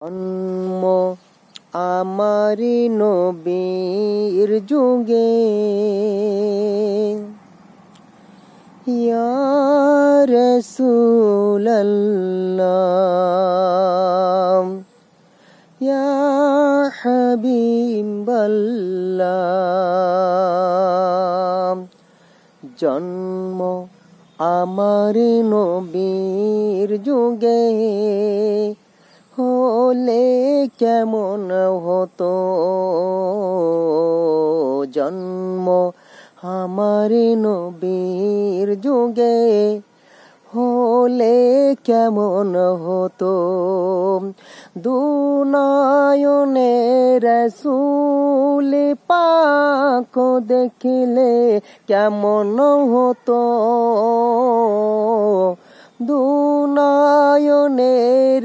জন্ম আমারি নবীর যুগে, ইয়া রাসূলাল্লাহ ইয়া হাবিবাল্লাহ। জন্ম আমারি নবীর যুগে, হলে কেমন হতো। জন্ম আমার নবীর যুগে, হলে কেমন হতো। দুনয়নে রাসূল পাক দেখিলে কেমন হতো। দুনয়নে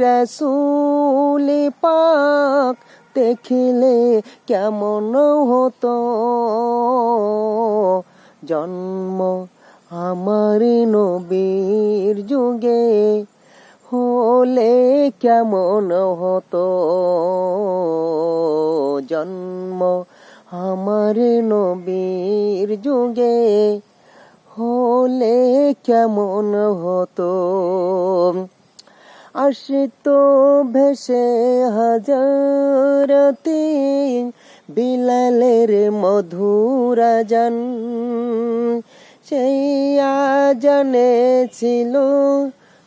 রাসূল পাক দেখিলে কেমন হতো। জন্ম আমার নবীর যুগে, হলে কেমন হতো। জন্ম আমার নবীর যুগে, হলে কেমন হতো। আসতো ভেসে হাজারতি বিলালের মধুর আজান, সেই আজানে ছিল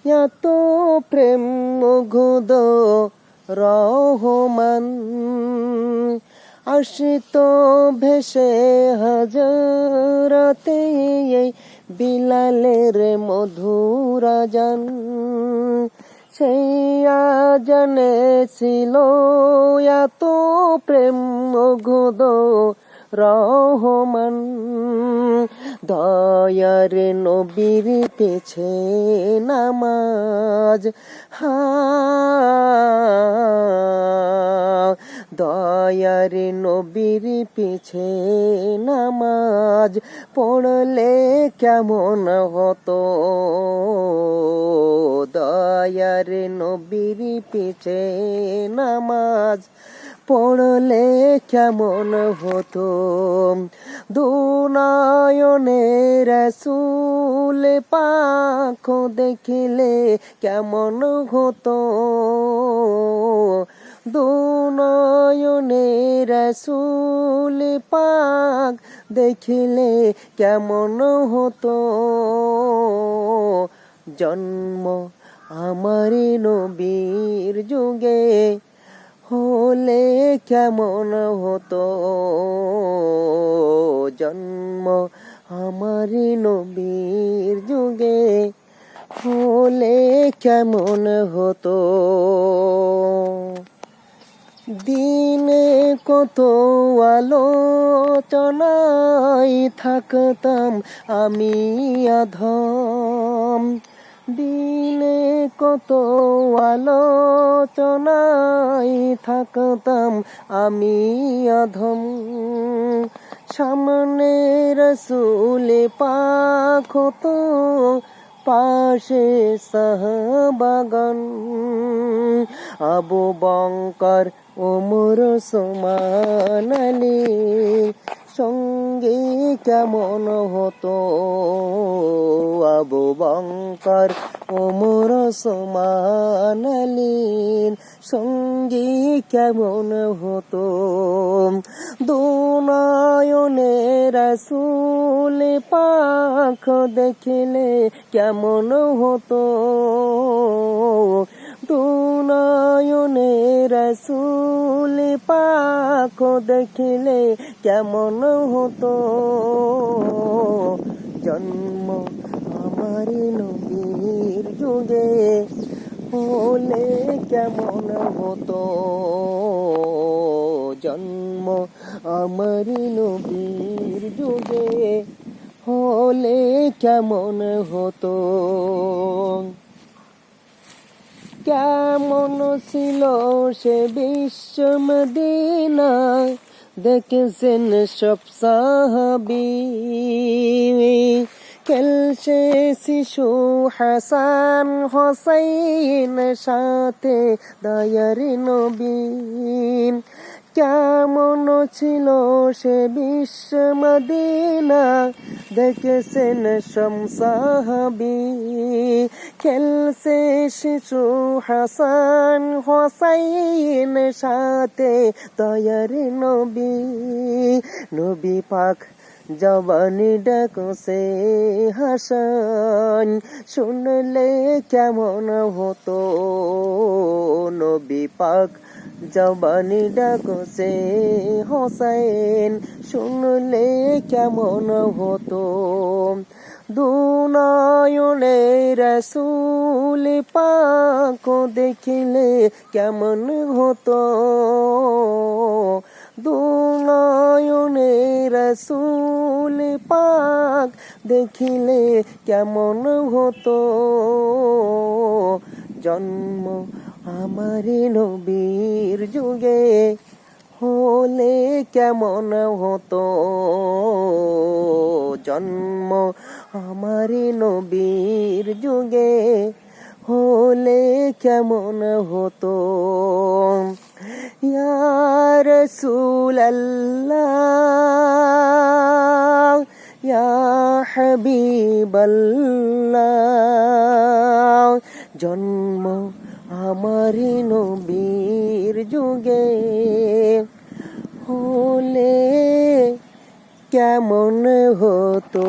এত প্রেম মুগ্ধ রহমান। আসতো ভেসে হাজারতি বিলালের মধুর আজান, সেই আজানে ছিল এত প্রেম মুগ্ধ রহমান। দয়ার নবীর পেছে নামাজ, দয়ার নবীর পিছে নামাজ পড়লে কেমন হতো। দয়ার নবীর পিছে নামাজ পড়লে কেমন হতো। দুনয়নে রাসূল পাক দেখিলে কেমন হতো। দুনয়নে রাসূল পাক দেখিলে কেমন হতো। জন্ম আমার নবীর যুগে, হলে কেমন হতো। জন্ম আমার নবীর যুগে, হলে কেমন হতো। দিনে কত আলোচনায় থাকতাম আমি অধম। দিনে কত আলোচনায় থাকতাম আমি অধম। সামনে রাসূল পাক হতো, পাশে সাহাবাগণ। আবু বকর ওমর ওসমান আলী সঙ্গে কেমন হতো। আবু বকর ওমর ওসমান আলীর সঙ্গে কেমন হতো। দুনয়নে রাসূল পাক দেখিলে কেমন হতো। দুনয়নে রাসূল পাক দেখিলে কেমন হতো। জন্ম আমার নবীর যুগে, হলে কেমন হতো। জন্ম আমার নবীর যুগে, হলে কেমন হতো। কেমন ছিল সে বিশ্ব মদিনা, দেখেছেন সব সাহাবী। খেলছে শিশু হাসান হোসাইন সাথে দয়ার নবী কেমন ছিল সে বিশ্ব মদিনা দেখেছেন শামসাহাবি খেলছে শিশু হাসান হোসাইন সাথে দয়ার নবী নবী পাক জবানি ডাকছে হাসান শুনলে কেমন হতো নবী পাক জবানি ডাকছে হোসেন শুনলে কেমন হতো দুনয়নে রাসূল পাক দেখিলে কেমন হতো দুনয়নে রাসূল পাক দেখিলে কেমন হতো জন্ম আমারি নবীর যুগে হলে কেমন হতো জন্ম আমারি নবীর যুগে হলে কেমন হতো ইয়া রাসূলাল্লাহ ইয়া হাবিবাল্লাহ জন্ম আমারি নবীর যুগে হলে কেমন হতো।